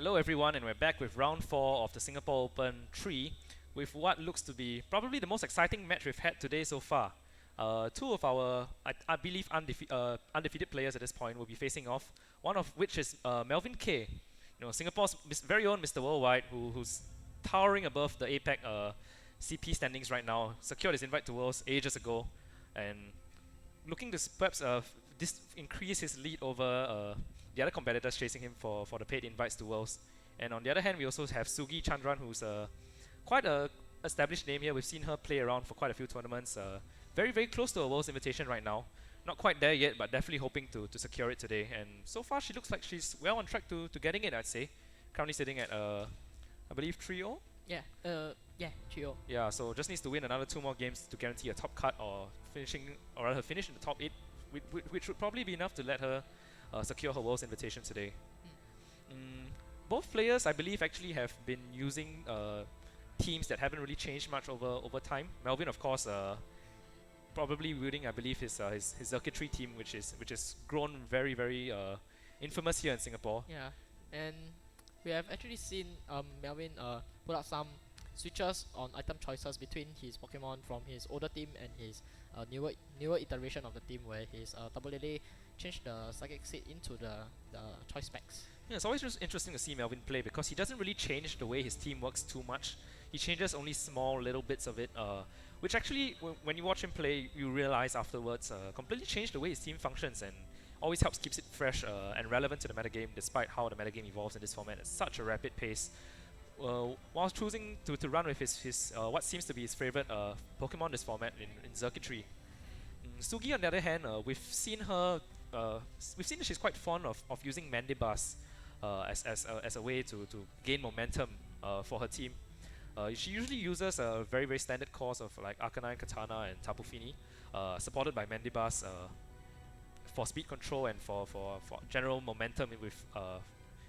Hello everyone, and we're back with round 4 of the Singapore Open 3 with what looks to be probably the most exciting match we've had today so far. Two of our, I believe, undefeated players at this point will be facing off, one of which is Melvin K. Singapore's very own Mr. Worldwide, who's towering above the APEC CP standings right now, secured his invite to Worlds ages ago, and looking to perhaps increase his lead over the other competitors chasing him for the paid invites to Worlds. And on the other hand, we also have Sugi Chandran, who's quite a established name here. We've seen her play around for quite a few tournaments. Very, very close to a Worlds invitation right now. Not quite there yet, but definitely hoping to secure it today. And so far, she looks like she's well on track to getting it, I'd say. Currently sitting at, I believe, 3-0? Yeah, 3-0. Yeah, so just needs to win another 2 more games to guarantee a top cut or rather finish in the top 8, which would probably be enough to let her secure her Worlds invitation today. Both players, I believe, actually have been using teams that haven't really changed much over time. Melvin, of course, probably wielding, I believe, his circuitry team, which has grown very, very infamous here in Singapore. Yeah, and we have actually seen Melvin put up some switches on item choices between his Pokemon from his older team and his newer iteration of the team, where his Tabulele changed the Psychic Seed into the choice specs. Yeah, it's always just interesting to see Melvin play because he doesn't really change the way his team works too much. He changes only small little bits of it, which actually, when you watch him play, you realize afterwards completely changed the way his team functions and always helps keeps it fresh and relevant to the metagame, despite how the metagame evolves in this format at such a rapid pace. While choosing to run with his what seems to be his favorite Pokemon this format in circuitry. Sugi, on the other hand, we've seen that she's quite fond of using Mandibuzz as a way to gain momentum for her team. She usually uses a very, very standard course of like Arcanine, Katana, and Tapu Fini, supported by Mandibuzz for speed control and for general momentum with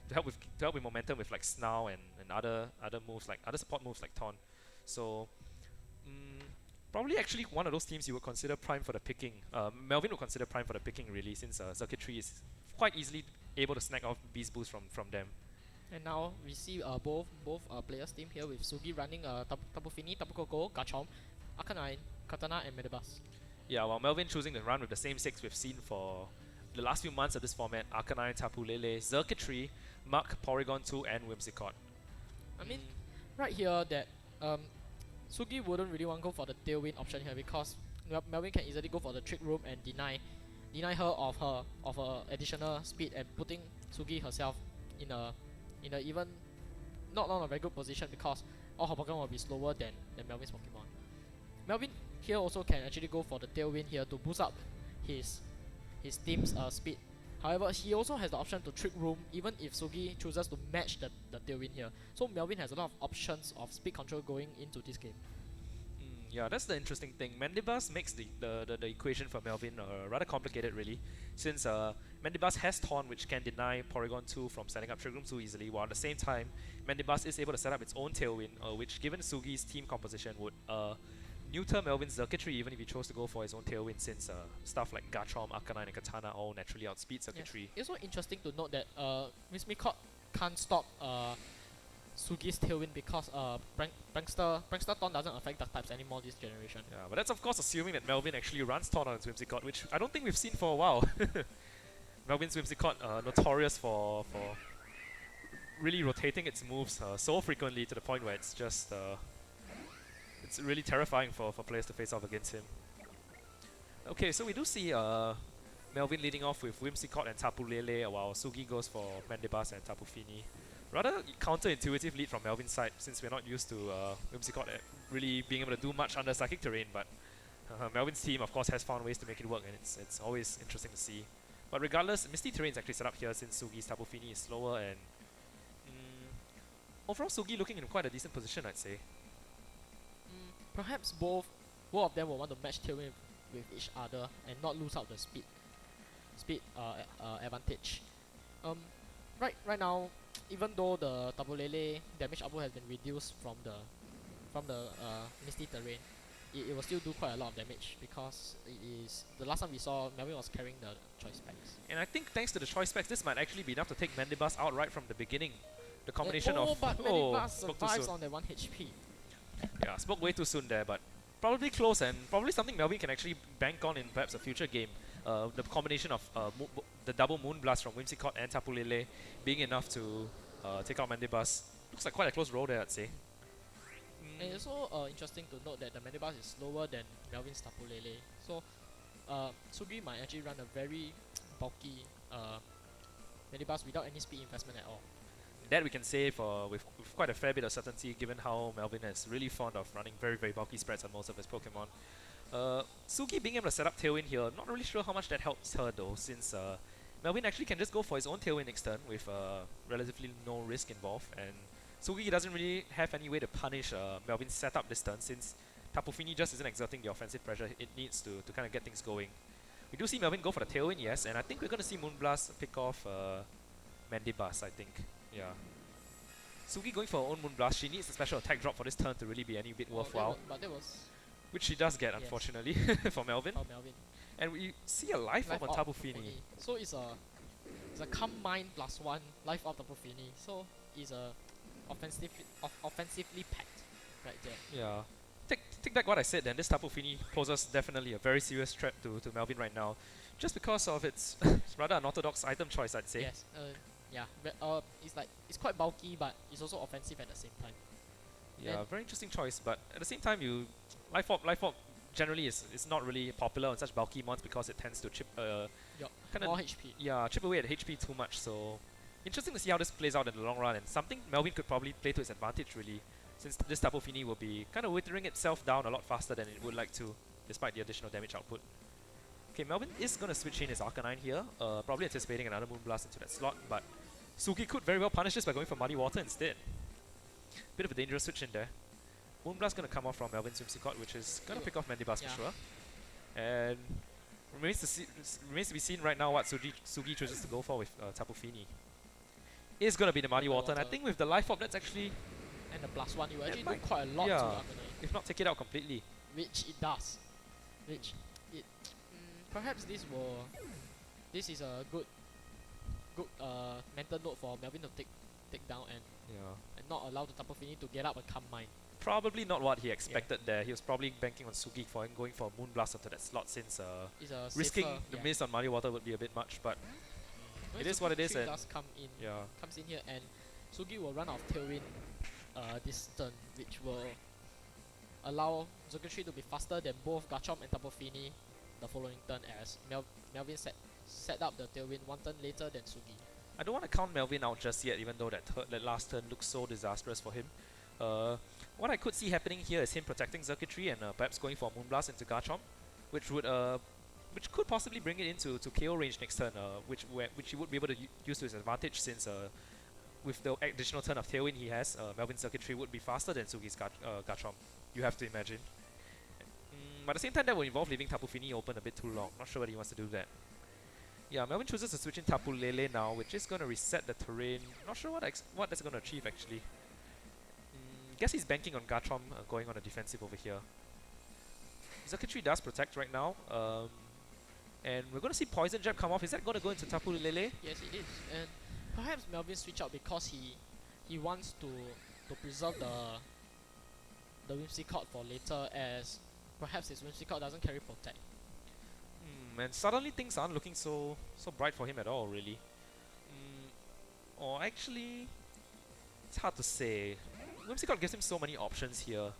to help with momentum with like Snarl and other moves like other support moves like Taunt. So probably actually one of those teams you would consider prime for the picking. Melvin would consider prime for the picking really, since Circuitry is quite easily able to snag off Beast Boost from them. And now we see both players team here with Sugi running Tapu Fini, Tapu Koko, Garchomp, Arcanine, Katana, and Medibuzz. Yeah, while Melvin choosing to run with the same 6 we've seen for the last few months of this format: Arcanine, Tapu Lele, Circuitry, Muk, Porygon 2, and Whimsicott. I mean, right here that Sugi wouldn't really want to go for the Tailwind option here, because Melvin can easily go for the Trick Room and deny her of her additional speed, and putting Sugi herself in a even not a very good position, because all her Pokemon will be slower than Melvin's Pokemon. Melvin here also can actually go for the Tailwind here to boost up his team's speed. However, he also has the option to Trick Room even if Sugi chooses to match the Tailwind here. So Melvin has a lot of options of speed control going into this game. Yeah, that's the interesting thing. Mandibuzz makes the equation for Melvin rather complicated really, since Mandibuzz has Taunt, which can deny Porygon 2 from setting up Trick Room 2 easily, while at the same time Mandibuzz is able to set up its own Tailwind, which given Sugi's team composition would neuter Melvin's Circuitry even if he chose to go for his own Tailwind, since stuff like Garchomp, Arcanine, and Katana all naturally outspeed Circuitry. Yeah. It's also interesting to note that Whimsicott can't stop Sugi's Tailwind because Prankster Taunt doesn't affect Dark types anymore this generation. Yeah, but that's of course assuming that Melvin actually runs Taunt on his Whimsicott, which I don't think we've seen for a while. Melvin's Whimsicott notorious for really rotating its moves so frequently to the point where it's just it's really terrifying for players to face off against him. Okay, so we do see Melvin leading off with Whimsicott and Tapu Lele, while Sugi goes for Mandibuzz and Tapu Fini. Rather counterintuitive lead from Melvin's side, since we're not used to Whimsicott really being able to do much under Psychic Terrain, but Melvin's team of course has found ways to make it work, and it's always interesting to see. But regardless, Misty Terrain is actually set up here since Sugi's Tapu Fini is slower, and overall Sugi looking in quite a decent position, I'd say. Perhaps both of them will want to match Tailwind with each other and not lose out the speed advantage. Right now, even though the Tabulele damage output has been reduced from the Misty Terrain, it will still do quite a lot of damage, because it is the last time we saw Melvin was carrying the choice specs. And I think thanks to the choice specs, this might actually be enough to take Mandibuzz out right from the beginning. the combination of but Medivac spoke too survives soon. on that 1 HP. Yeah, spoke way too soon there, but probably close and probably something Melvin can actually bank on in perhaps a future game. The combination of the double Moon Blast from Whimsicott and Tapu Lele being enough to take out Mandibuzz. Looks like quite a close roll there, I'd say. And it's also interesting to note that the Mandibuzz is slower than Melvin's Tapu Lele. So Sugi might actually run a very bulky Mandibuzz without any speed investment at all. That we can say with quite a fair bit of certainty, given how Melvin is really fond of running very, very bulky spreads on most of his Pokemon. Sugi being able to set up Tailwind here, not really sure how much that helps her though, since Melvin actually can just go for his own Tailwind next turn with relatively no risk involved, and Sugi doesn't really have any way to punish Melvin's setup this turn, since Tapu Fini just isn't exerting the offensive pressure it needs to kind of get things going. We do see Melvin go for the Tailwind, yes, and I think we're going to see Moonblast pick off Mandibuzz, I think. Yeah. Sugi going for her own Moonblast, she needs a special attack drop for this turn to really be any bit worthwhile. But that was... Which she does get, yes, unfortunately, for Melvin. for Melvin. And we see a life up on Tapu Fini. So it's a Calm Mind +1 life of Tapu Fini. So it's a offensively packed right there. Yeah. Take back what I said then, this Tapu Fini poses definitely a very serious threat to Melvin right now. Just because of its rather unorthodox item choice, I'd say. Yes. Yeah. It's quite bulky, but it's also offensive at the same time. Yeah, very interesting choice. But at the same time, Life Orb generally is not really popular on such bulky mons because it tends to chip more HP. Yeah, chip away at HP too much. So interesting to see how this plays out in the long run, and something Melvin could probably play to his advantage really, since this Tapu Fini will be kind of withering itself down a lot faster than it would like to, despite the additional damage output. Okay, Melvin is going to switch in his Arcanine here, probably anticipating another Moonblast into that slot, but Sugi could very well punish this by going for Muddy Water instead. Bit of a dangerous switch in there. Moonblast going to come off from Melvin's Whimsicott, which is going to pick off Mandibuzz for sure. And remains to be seen right now what Sugi chooses to go for with Tapu Fini. Is going to be the Muddy Water, and I think with the Life Orb, that's actually... And the +1, you actually do quite a lot to Arcanine. If not, take it out completely. Which it does. Perhaps this is a good mental note for Melvin to take down and not allow the Tapu Fini to get up a Calm Mind. Probably not what he expected there. He was probably banking on Sugi for him going for a Moonblast onto that slot, since risking the miss on Muddy Water would be a bit much, but it is what it is. And comes in here, and Sugi will run out of Tailwind this turn, which will allow Zerkatry to be faster than both Garchomp and Tapu Fini the following turn, as Melvin set up the Tailwind 1 turn later than Sugi. I don't want to count Melvin out just yet, even though that last turn looks so disastrous for him. What I could see happening here is him protecting Zerkatry and perhaps going for Moonblast into Garchomp, which could possibly bring it into KO range next turn, which he would be able to use to his advantage, since with the additional turn of Tailwind he has, Melvin's Zerkatry would be faster than Sugi's Garchomp, you have to imagine. But at the same time, that will involve leaving Tapu Fini open a bit too long. Not sure whether he wants to do that. Yeah, Melvin chooses to switch in Tapu Lele now, which is going to reset the terrain. Not sure what that's going to achieve actually. Guess he's banking on Garchomp going on a defensive over here. Zerkatry does protect right now. And we're going to see Poison Jab come off. Is that going to go into Tapu Lele? Yes, it is. And perhaps Melvin switch out because he wants to preserve the Whimsicott for later, as perhaps his Whimsicott doesn't carry Protect. And suddenly things aren't looking so bright for him at all, really. Or actually, it's hard to say. Whimsicott gives him so many options here.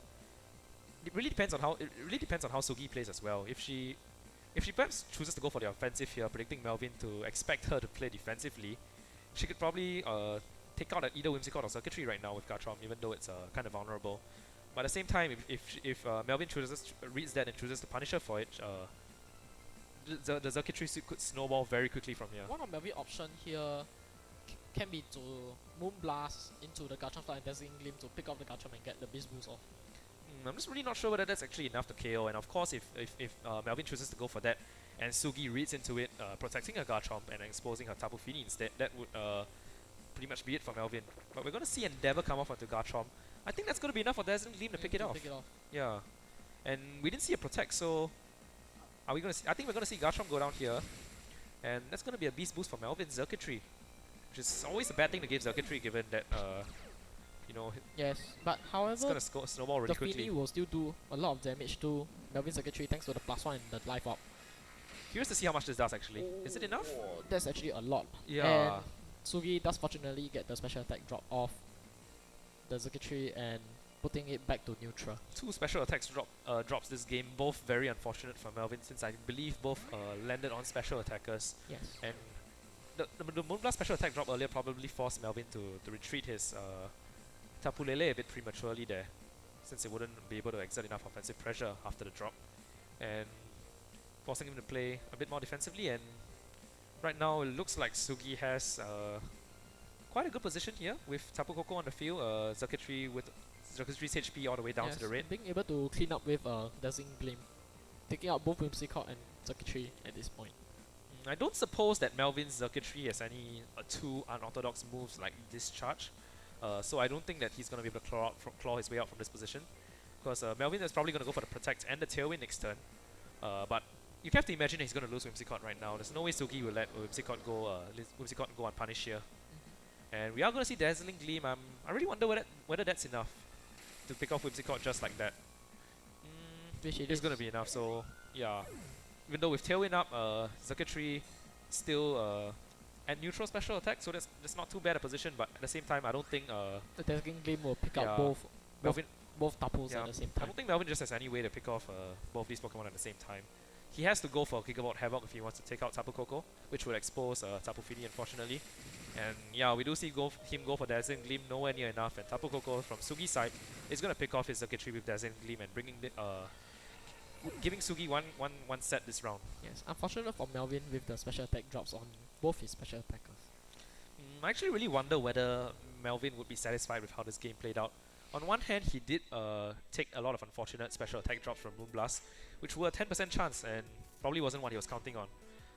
It really depends on how Sugi plays as well. If she perhaps chooses to go for the offensive here, predicting Melvin to expect her to play defensively, she could probably take out either Whimsicott or Zerkatry right now with Garchomp, even though it's kind of vulnerable. But at the same time, if Melvin reads that and chooses to punish her for it, the Zerkatry could snowball very quickly from here. One of Melvin's option here can be to Moonblast into the Garchomp slot and Dazzling Gleam to pick off the Garchomp and get the Beast Boost off. I'm just really not sure whether that's actually enough to KO, and of course if Melvin chooses to go for that and Sugi reads into it, protecting her Garchomp and exposing her Tapu Fini instead, that would pretty much be it for Melvin. But we're going to see Endeavor come off onto Garchomp. I think that's going to be enough for Dazzling Gleam to pick it off. Yeah. And we didn't see a protect, so are we going to see? I think we're going to see Garchomp go down here, and that's going to be a Beast Boost for Melvin. Zerkatry which is always a bad thing to give circuitry given that, you know, Yes, but it's however, gonna snowball really the quickly. Fini will still do a lot of damage to Melvin's circuitry thanks to the +1 and the life up. Curious to see how much this does actually. Is it enough? Oh, that's actually a lot. Yeah. And Sugi does fortunately get the special attack drop off the circuitry and putting it back to neutral. 2 special attacks drops this game, both very unfortunate for Melvin since I believe both landed on special attackers. Yes. And the Moonblast special attack drop earlier probably forced Melvin to retreat his Tapu Lele a bit prematurely there, since he wouldn't be able to exert enough offensive pressure after the drop, and forcing him to play a bit more defensively. And right now it looks like Sugi has quite a good position here with Tapu Koko on the field, Circuitry's HP all the way down to the red. Being able to clean up with Dazzling Gleam, taking out both Whimsicott and Circuitry at this point. I don't suppose that Melvin's Circuitry has any too unorthodox moves like Discharge, so I don't think that he's going to be able to claw his way out from this position, because Melvin is probably going to go for the Protect and the Tailwind next turn, but you have to imagine he's going to lose Whimsicott right now. There's no way Sugi will let Whimsicott go unpunished here. And we are going to see Dazzling Gleam. I really wonder whether that's enough to pick off Whimsicott just like that. Which it is going to be enough, so yeah. Even though with Tailwind up, Circuitry still at neutral special attack, so that's not too bad a position, but at the same time I don't think the Dazzling Gleam will pick up both Tapus at the same I time. don't think Melvin just has any way to pick off both these Pokemon at the same time. He has to go for Gigabolt Havoc if he wants to take out Tapu Koko, which would expose Tapu Fini, unfortunately. And yeah, we do see him go for Dazzling Gleam, nowhere near enough, and Tapu Koko from Sugi's side is going to pick off his Circuitry with Dazzling Gleam and giving Sugi one set this round. Yes, unfortunate for Melvin with the special attack drops on both his special attackers. I actually really wonder whether Melvin would be satisfied with how this game played out. On one hand, he did take a lot of unfortunate special attack drops from Moonblast, which were a 10% chance and probably wasn't what he was counting on.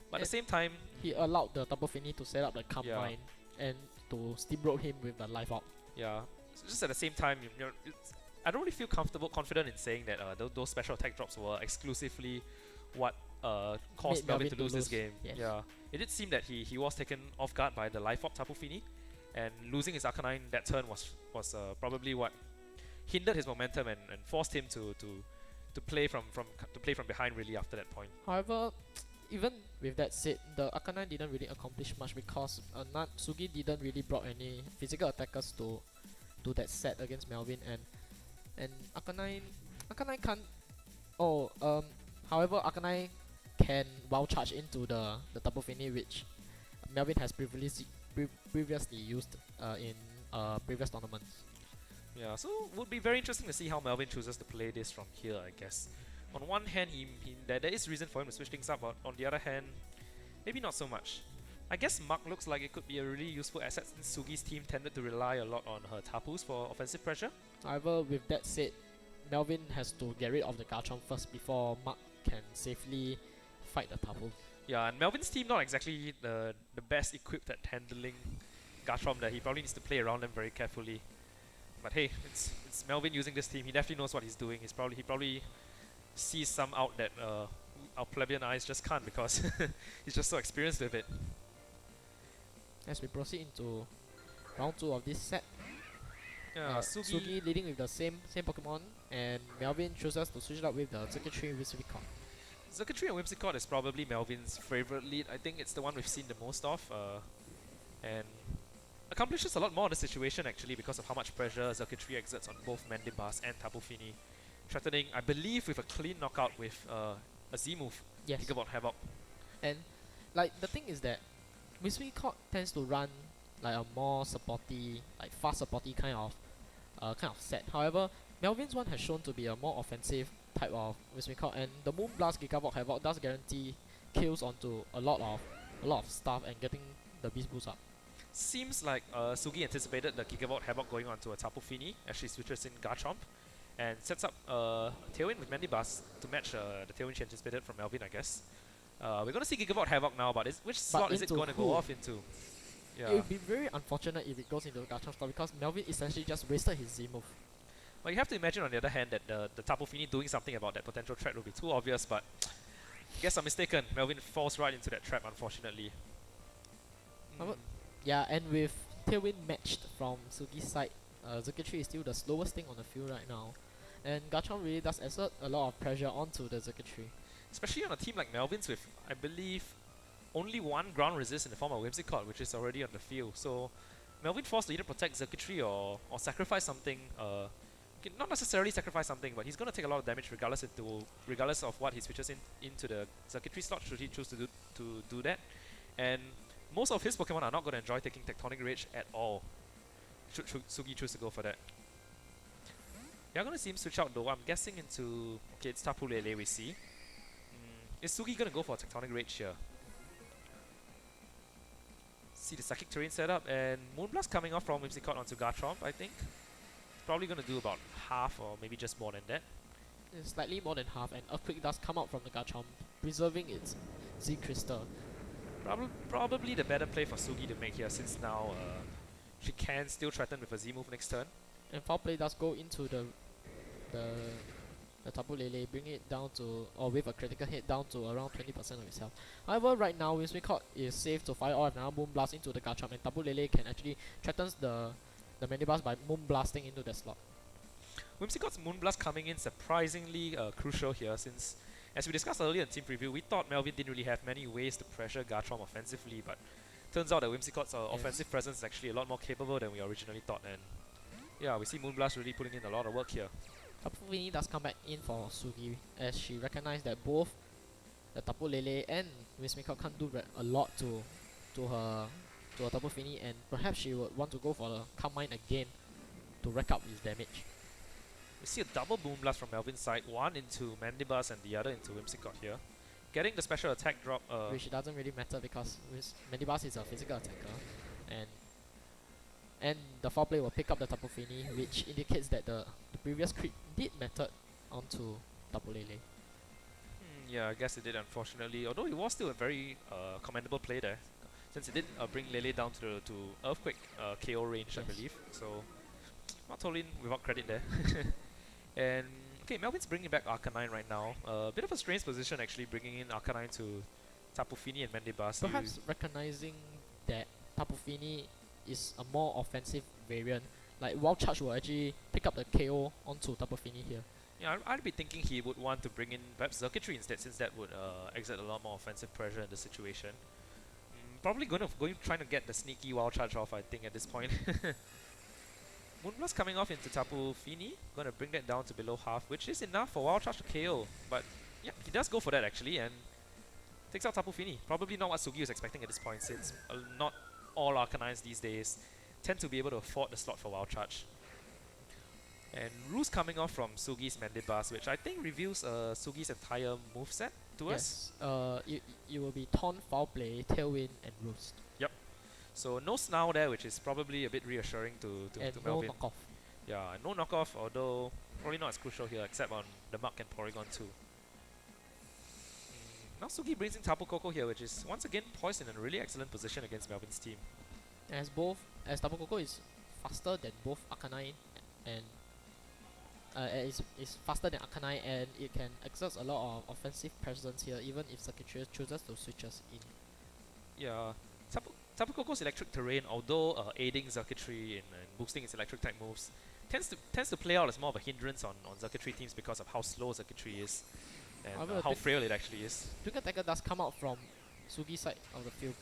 But at the same time, he allowed the Tapu Fini to set up the Calm Mind and to steamroll him with the life out. Yeah, so just at the same time, I don't really feel confident in saying that those special attack drops were exclusively what caused Melvin to lose this game. Yes. Yeah, it did seem that he was taken off guard by the life up Tapu Fini, and losing his Arcanine that turn was probably what hindered his momentum and forced him to play from behind really after that point. However, even with that said, the Arcanine didn't really accomplish much because Sugi didn't really brought any physical attackers to that set against Melvin, and Arcanine can't. However, Arcanine can wild charge into the Tapu Fini, which Melvin has previously used in previous tournaments. Yeah, so it would be very interesting to see how Melvin chooses to play this from here, I guess. On one hand, there is reason for him to switch things up, but on the other hand, maybe not so much. I guess Mark looks like it could be a really useful asset since Sugi's team tended to rely a lot on her Tapus for offensive pressure. However, with that said, Melvin has to get rid of the Garchomp first before Mark can safely fight the Tapu. Yeah, and Melvin's team not exactly the best equipped at handling Garchomp there. He probably needs to play around them very carefully. But hey, it's Melvin using this team. He definitely knows what he's doing. He probably sees some out that our plebeian eyes just can't because he's just so experienced with it. As we proceed into round 2 of this set, Sugi leading with the same Pokemon, and Melvin chooses to switch it up with the Circuitry with Whimsicott. Circuitry and Whimsicott is probably Melvin's favorite lead. I think it's the one we've seen the most of, and accomplishes a lot more in the situation actually because of how much pressure Circuitry exerts on both Mandibuzz and Tapu Fini, threatening, I believe, with a clean knockout with a Z move. Yes. Think about Havoc. And like the thing is that Whimsicott tends to run like a more supporty, like fast supporty kind of set. However, Melvin's one has shown to be a more offensive type of Whimsicott, and the Moonblast Gigavolt Havoc does guarantee kills onto a lot of stuff and getting the Beast Boost up. Seems like Sugi anticipated the Gigavolt Havoc going onto a Tapu Fini as she switches in Garchomp and sets up Tailwind with Mandibuzz to match the Tailwind she anticipated from Melvin, I guess. We're going to see Gigavolt Havoc now, but which slot is it going to go off into? Yeah. It would be very unfortunate if it goes into the Garchomp slot because Melvin essentially just wasted his Z move. Well, you have to imagine on the other hand that the Tapu Fini doing something about that potential threat would be too obvious, but I guess I'm mistaken. Melvin falls right into that trap, unfortunately. Yeah, and with Tailwind matched from Sugi's side, Zerkatry is still the slowest thing on the field right now. And Garchomp really does exert a lot of pressure onto the Zerkatry. Especially on a team like Melvin's with, I believe, only one ground resist in the form of Whimsicott, which is already on the field. So Melvin forced to either protect Zerkatry or sacrifice something. Not necessarily sacrifice something, but he's going to take a lot of damage regardless of what he switches into the Zerkatry slot should he choose to do that. And most of his Pokemon are not going to enjoy taking Tectonic Rage at all, should Sugi choose to go for that. You're going to see him switch out though. I'm guessing into... Okay, it's Tapu Lele we see. Is Sugi going to go for a Tectonic Rage here? See the Psychic Terrain setup, and Moonblast coming off from Whimsicott onto Garchomp, I think. Probably going to do about half or maybe just more than that. It's slightly more than half, and Earthquake does come out from the Garchomp, preserving its Z Crystal. Probably the better play for Sugi to make here, since now she can still threaten with a Z move next turn. And foul play does go into the Tapu Lele, bring it down to, or with a critical hit down to around 20% of its health. However, right now Whimsicott is safe to fire off another Moonblast into the Garchomp, and Tapu Lele can actually threaten the Mandibuzz by Moonblasting into the slot. Whimsicott's Moonblast coming in surprisingly crucial here, since as we discussed earlier in team preview, we thought Melvin didn't really have many ways to pressure Garchomp offensively, but turns out that Whimsicott's offensive presence is actually a lot more capable than we originally thought, and yeah, we see Moonblast really putting in a lot of work here. Tapu Fini does come back in for Sugi, as she recognized that both the Tapu Lele and Whimsicott can't do a lot to her Tapu Fini, and perhaps she would want to go for the Calm Mind again to rack up his damage. We see a double Moonblast from Melvin's side, one into Mandibuzz and the other into Whimsicott here. Getting the special attack drop. Which doesn't really matter because Mandibuzz is a physical attacker, and the foul play will pick up the Tapu Fini, which indicates that the previous crit did matter onto Tapu Lele. Yeah, I guess it did, unfortunately. Although it was still a very commendable play there, since it did bring Lele down to Earthquake KO range, yes. I believe. So, not totally without credit there. And okay, Melvin's bringing back Arcanine right now. A bit of a strange position actually, bringing in Arcanine to Tapu Fini and Mandibuzz. Perhaps recognizing that Tapu Fini is a more offensive variant, like Wild Charge will actually pick up the KO onto Tapu Fini here. Yeah, I'd be thinking he would want to bring in perhaps Zerkatry instead, since that would exert a lot more offensive pressure in the situation. Probably trying to get the sneaky Wild Charge off, I think, at this point. Moonblast coming off into Tapu Fini, gonna bring that down to below half, which is enough for Wild Charge to KO. But yeah, he does go for that actually, and takes out Tapu Fini. Probably not what Sugi was expecting at this point, since not all Arcanines these days tend to be able to afford the slot for Wild Charge. And Ruse coming off from Sugi's Mandibuzz, which I think reveals Sugi's entire moveset to us. It will be Taunt, Foul Play, Tailwind, and Roost. Yep. So no Snarl there, which is probably a bit reassuring to Melvin. No knockoff. Yeah, no knockoff, although probably not as crucial here, except on the Muk and Porygon too. Now Sugi brings in Tapu Koko here, which is once again poised in a really excellent position against Melvin's team. As Tapu Koko is faster than both Arcanine and is faster than Arcanine, and it can exert a lot of offensive presence here, even if Zerkatry chooses to switch us in. Yeah, Tapu Koko's electric terrain, although aiding Zerkatry in boosting its electric type moves, tends to play out as more of a hindrance on Zerkatry teams because of how slow Zerkatry is and how frail it actually is. Twinkle Tiger does come out from Sugi's side of the field,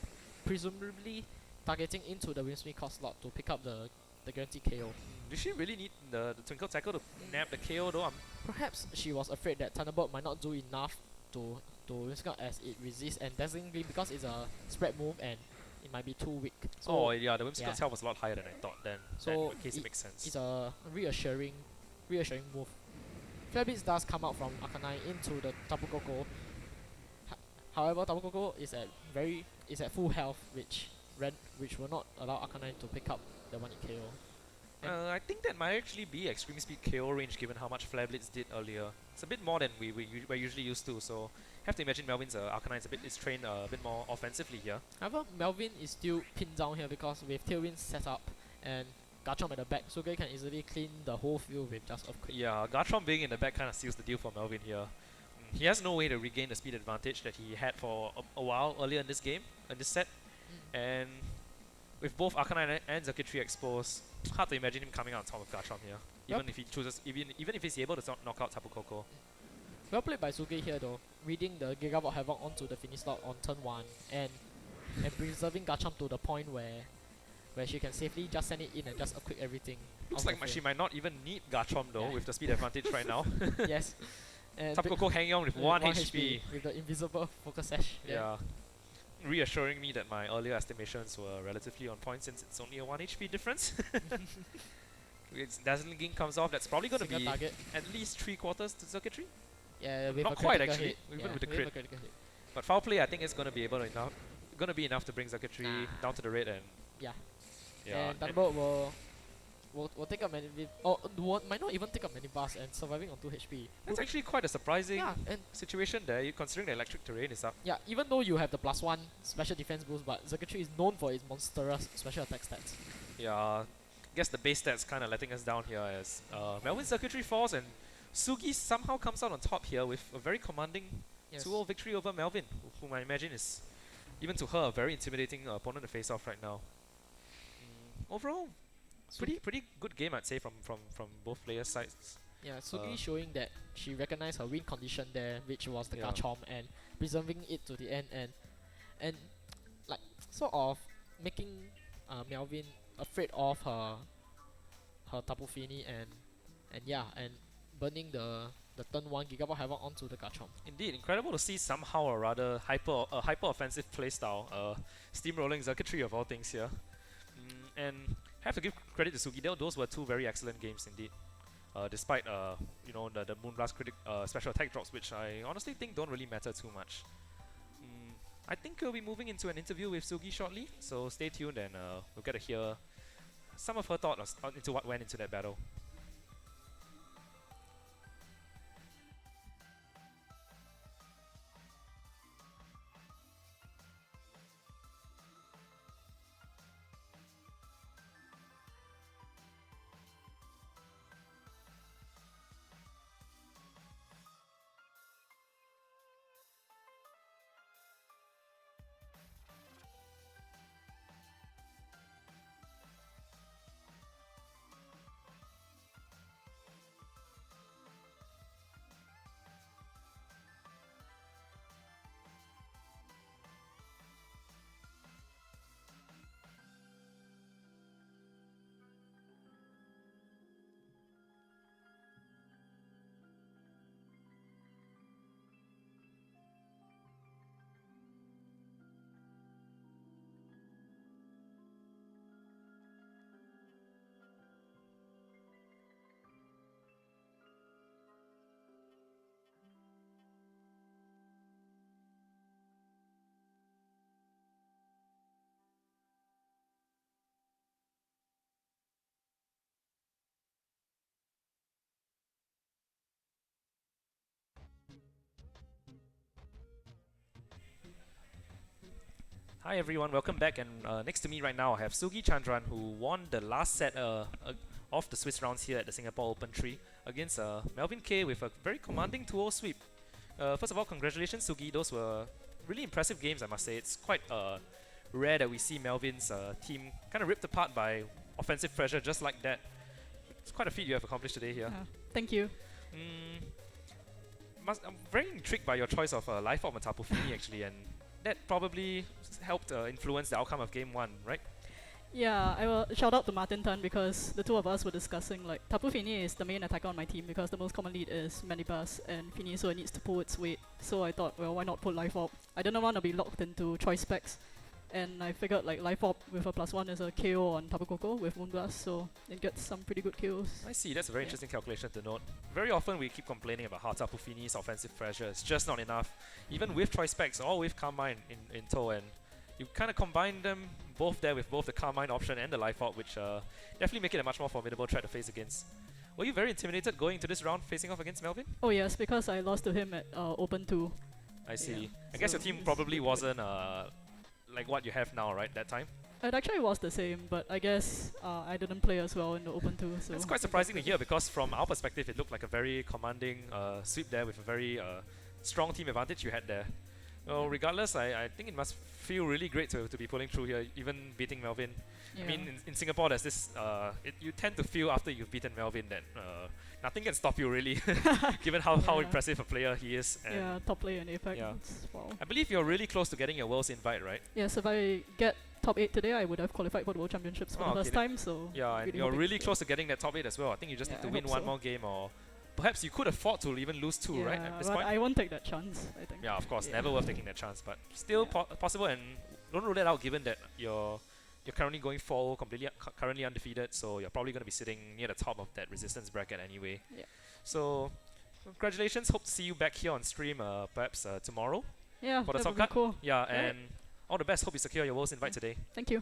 presumably targeting into the Whimsicott slot to pick up the guaranteed KO. Did she really need the Twinkle Tackle to nab the KO though? Perhaps she was afraid that Thunderbolt might not do enough to Whimsicott as it resists, and definitely because it's a spread move and it might be too weak. So the Whimsicott's health was a lot higher than I thought then. So in case it makes sense. It's a reassuring move. Flare Blitz does come out from Arcanine into the Tapu Koko. However, Tapu Koko is at full health, which will not allow Arcanine to pick up the 1-hit KO. I think that might actually be extreme speed KO range, given how much Flare Blitz did earlier. It's a bit more than we're usually used to, so have to imagine Melvin's Arcanine is trained a bit more offensively here. However, Melvin is still pinned down here because with Tailwind set up and Garchomp at the back, Sugi can easily clean the whole field with just Earthquake. Yeah, Garchomp being in the back kind of seals the deal for Melvin here. He has no way to regain the speed advantage that he had for a while earlier in this game, in this set. And with both Arcanine and Circuitry exposed, hard to imagine him coming out on top of Garchomp here. Even Yep. if he chooses, even if he's able to knock out Tapu Koko. Well played by Sugi here though, reading the Gigavolt Havoc onto the finish slot on turn 1 and preserving Garchomp to the point where she can safely just send it in and just equip everything. Looks like she might not even need Garchomp though, with the speed advantage right now. Yes. And Tapu Koko hanging on with 1 HP. with the invisible focus sash. Yeah. Reassuring me that my earlier estimations were relatively on point since it's only a 1 HP difference. Its Dazzling Gleam comes off, that's probably going to be target. at least 3/4 to Circuitry. Yeah, with not a quite critical actually, hit. even Yeah, with the crit. a critical hit. But foul play, I think is going to be enough to bring Circuitry down to the red and Yeah. yeah. And Thunderbolt will take up many might not even take up many bars and surviving on 2 HP. That's actually quite a surprising and situation there, considering the electric terrain is up. yeah, even though you have the +1 special defense boost, but Circuitry is known for its monstrous special attack stats. Yeah, guess the base stats kind of letting us down here as Melvin's Circuitry falls and Sugi somehow comes out on top here with a very commanding 2-0 victory over Melvin, whom I imagine is, even to her, a very intimidating opponent to face off right now. Overall, pretty good game, I'd say, from both players' sides. Yeah, Sugi showing that she recognized her win condition there, which was the Garchomp, and preserving it to the end, and like sort of making Melvin afraid of her Tapu Fini and burning the turn 1 Gigavolt Havoc onto the Garchomp. Indeed, incredible to see somehow a rather hyper offensive playstyle, steamrolling Circuitry of all things here. And have to give credit to Sugi, those were 2 very excellent games indeed. Despite you know, the Moonblast special attack drops, which I honestly think don't really matter too much. I think we'll be moving into an interview with Sugi shortly, so stay tuned and we'll get to hear some of her thoughts into what went into that battle. Hi everyone, welcome back, and next to me right now I have Sugi Chandran, who won the last set of the Swiss rounds here at the Singapore Open 3 against Melvin K with a very commanding 2-0 sweep. First of all, congratulations Sugi, those were really impressive games, I must say. It's quite rare that we see Melvin's team kind of ripped apart by offensive pressure just like that. It's quite a feat you have accomplished today here. Thank you. I'm very intrigued by your choice of Life Orb and Tapu Fini actually, and that probably helped influence the outcome of game 1, right? Yeah, I will shout out to Martin Tan because the two of us were discussing like Tapu Fini is the main attacker on my team because the most common lead is Manibus and Fini, so it needs to pull its weight. So I thought, well, why not put Life Orb? I didn't want to be locked into choice specs, and I figured like Life Orb with a +1 is a KO on Tapu Koko with Moonblast, so it gets some pretty good kills. I see, that's a very interesting calculation to note. Very often we keep complaining about how Tapu Fini's offensive pressure is just not enough, even with choice specs or with Carmine in tow, and you kind of combine them both there with both the Carmine option and the Life Orb, which definitely make it a much more formidable threat to face against. Were you very intimidated going into this round facing off against Melvin? Oh yes, because I lost to him at Open 2. I see. Yeah. I guess your team probably wasn't like what you have now, right, that time? It actually was the same, but I guess I didn't play as well in the Open 2. So it's quite surprising to hear because from our perspective it looked like a very commanding sweep there with a very strong team advantage you had there. Well, regardless, I think it must feel really great to be pulling through here, even beating Melvin. Yeah. I mean, in Singapore, there's this, you tend to feel after you've beaten Melvin that nothing can stop you really, given how Yeah. impressive a player he is. And Yeah, top player in APAC. Yeah. Wow. I believe you're really close to getting your Worlds invite, right? Yes, if I get top 8 today, I would have qualified for the World Championships for Oh, the okay, first time, so Yeah, and really you're hoping really so. close to getting that top 8 as well. I think you just Yeah, need to I win hope one so. more game, or perhaps you could afford to even lose 2, right? At this but point? I won't take that chance, I think. Yeah, of course, Yeah. never worth taking that chance, but still Yeah. possible, and don't rule that out given that you're currently going 4, completely currently undefeated, so you're probably going to be sitting near the top of that resistance bracket anyway. Yeah. So congratulations, hope to see you back here on stream perhaps tomorrow Yeah, for the that top would be cut. cool. Yeah, Right. and all the best, hope you secure your Worlds invite today. Thank you.